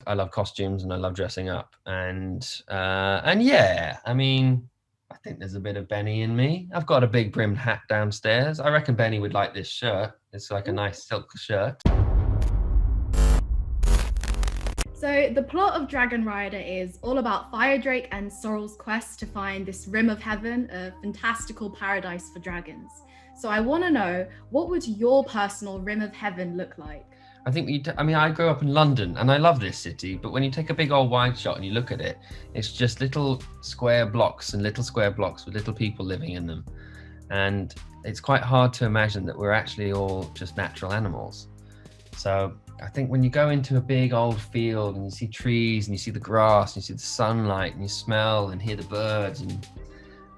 I love costumes and I love dressing up. And yeah, I mean, I think there's a bit of Benny in me. I've got a big brimmed hat downstairs. I reckon Benny would like this shirt. It's like a nice silk shirt. So the plot of Dragon Rider is all about Fire Drake and Sorrel's quest to find this rim of heaven, a fantastical paradise for dragons. So I want to know, what would your personal rim of heaven look like? I think I grew up in London and I love this city, but when you take a big old wide shot and you look at it, it's just little square blocks and little square blocks with little people living in them. And it's quite hard to imagine that we're actually all just natural animals. So I think when you go into a big old field and you see trees and you see the grass and you see the sunlight and you smell and hear the birds, and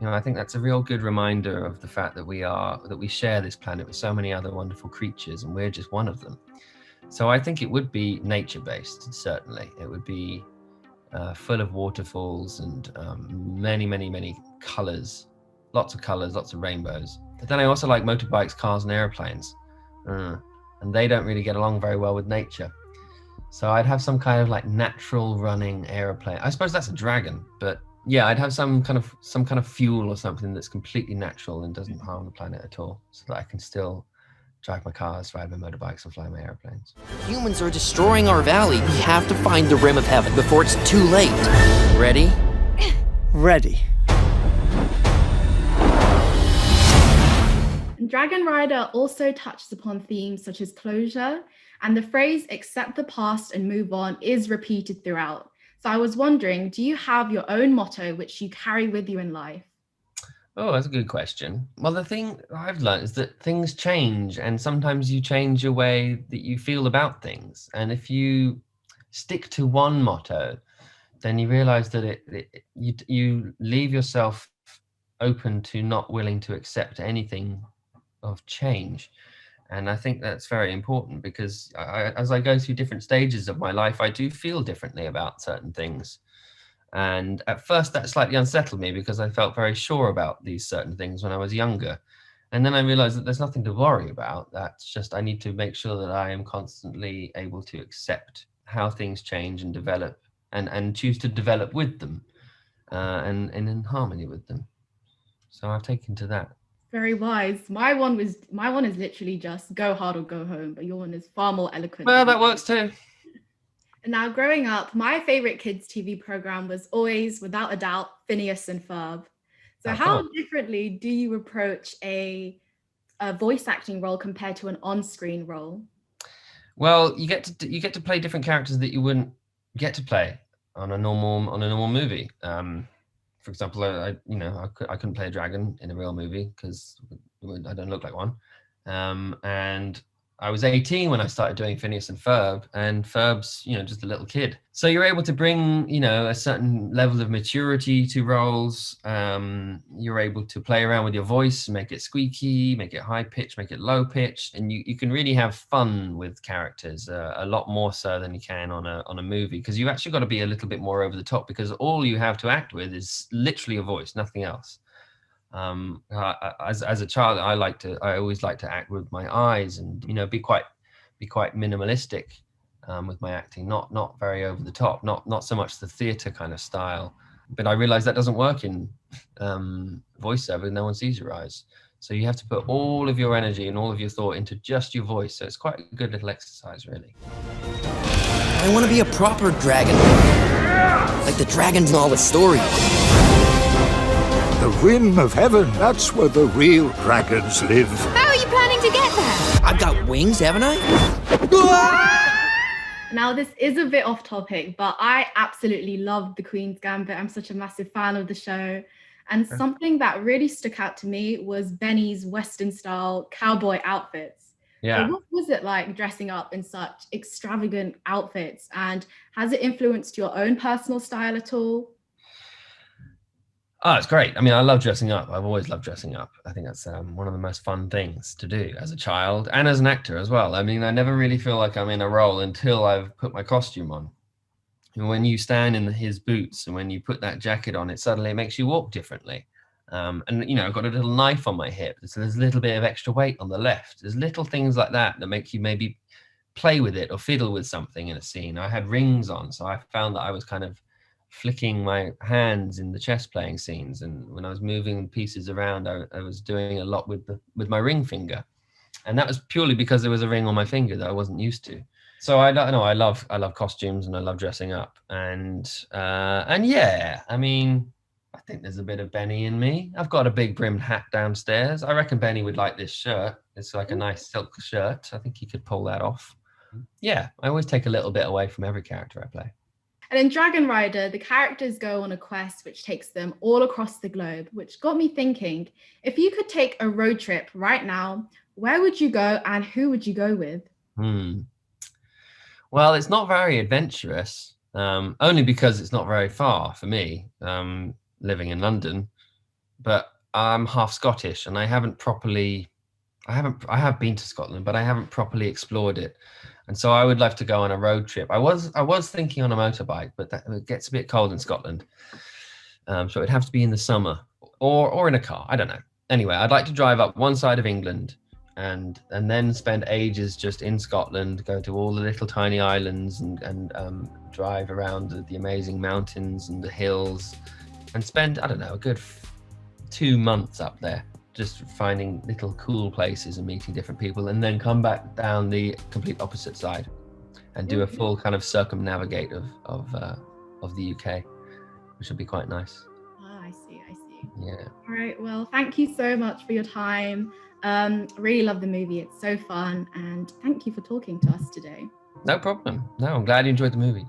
I think that's a real good reminder of the fact that we share this planet with so many other wonderful creatures and we're just one of them. So I think it would be nature-based, certainly. It would be full of waterfalls and many, many, many colours, lots of rainbows. But then I also like motorbikes, cars and airplanes. And they don't really get along very well with nature. So I'd have some kind of like natural running airplane. I suppose that's a dragon, but yeah, I'd have some kind of fuel or something that's completely natural and doesn't harm the planet at all, so that I can still drive my cars, ride my motorbikes, and fly my airplanes. Humans are destroying our valley. We have to find the rim of heaven before it's too late. Ready? Ready. Dragon Rider also touches upon themes such as closure, and the phrase "accept the past and move on" is repeated throughout. So I was wondering, do you have your own motto which you carry with you in life? Oh, that's a good question. Well, the thing I've learned is that things change, and sometimes you change your way that you feel about things. And if you stick to one motto, then you realize that you leave yourself open to not willing to accept anything of change. And I think that's very important, because as I go through different stages of my life, I do feel differently about certain things. And at first that slightly unsettled me, because I felt very sure about these certain things when I was younger. And then I realized that there's nothing to worry about. That's just, I need to make sure that I am constantly able to accept how things change and develop, and choose to develop with them, and in harmony with them. So I've taken to that. Very wise. My one is literally just go hard or go home, but your one is far more eloquent. Well, that works too. Now, growing up, my favorite kids' TV program was always, without a doubt, Phineas and Ferb. So how differently do you approach a voice acting role compared to an on-screen role? Well, you get to play different characters that you wouldn't get to play on a normal movie. For example, I couldn't play a dragon in a real movie because I don't look like one. And I was 18 when I started doing Phineas and Ferb's, just a little kid. So you're able to bring, a certain level of maturity to roles. You're able to play around with your voice, make it squeaky, make it high pitch, make it low pitch, and you can really have fun with characters a lot more so than you can on a movie, because you've actually got to be a little bit more over the top, because all you have to act with is literally a voice, nothing else. As a child, I always like to act with my eyes, and be quite minimalistic with my acting, not very over the top, not so much the theater kind of style. But I realize that doesn't work in voiceover. No one sees your eyes, so you have to put all of your energy and all of your thought into just your voice. So it's quite a good little exercise, really. I want to be a proper dragon, like the dragons in all the stories. The rim of heaven, that's where the real dragons live. How are you planning to get there? I've got wings, haven't I? Now, this is a bit off topic, but I absolutely love The Queen's Gambit. I'm such a massive fan of the show. And something that really stuck out to me was Benny's Western-style cowboy outfits. Yeah. So what was it like dressing up in such extravagant outfits? And has it influenced your own personal style at all? Oh, it's great. I mean, I love dressing up. I've always loved dressing up. I think that's one of the most fun things to do as a child and as an actor as well. I mean, I never really feel like I'm in a role until I've put my costume on. And when you stand in his boots and when you put that jacket on, it suddenly makes you walk differently. And, I've got a little knife on my hip. So there's a little bit of extra weight on the left. There's little things like that make you maybe play with it or fiddle with something in a scene. I had rings on, so I found that I was kind of flicking my hands in the chess playing scenes, and when I was moving pieces around, I was doing a lot with my ring finger, and that was purely because there was a ring on my finger that I wasn't used to. So I don't know. I love costumes and I love dressing up, and yeah, I mean, I think there's a bit of Benny in me. I've got a big brimmed hat downstairs. I reckon Benny would like this shirt. It's like a nice silk shirt. I think he could pull that off. Yeah, I always take a little bit away from every character I play. And in Dragon Rider, the characters go on a quest which takes them all across the globe, which got me thinking, if you could take a road trip right now, where would you go and who would you go with? Well, it's not very adventurous, only because it's not very far for me, living in London, but I'm half Scottish and I have been to Scotland, but I haven't properly explored it. And so I would love to go on a road trip. I was thinking on a motorbike, but it gets a bit cold in Scotland. So it'd have to be in the summer or in a car. I don't know. Anyway, I'd like to drive up one side of England and then spend ages just in Scotland, go to all the little tiny islands and drive around the amazing mountains and the hills and spend, I don't know, a good 2 months up there, just finding little cool places and meeting different people, and then come back down the complete opposite side and do a full kind of circumnavigate of the UK, which would be quite nice. Oh, I see. Yeah. All right. Well, thank you so much for your time. Really love the movie. It's so fun. And thank you for talking to us today. No problem. No, I'm glad you enjoyed the movie.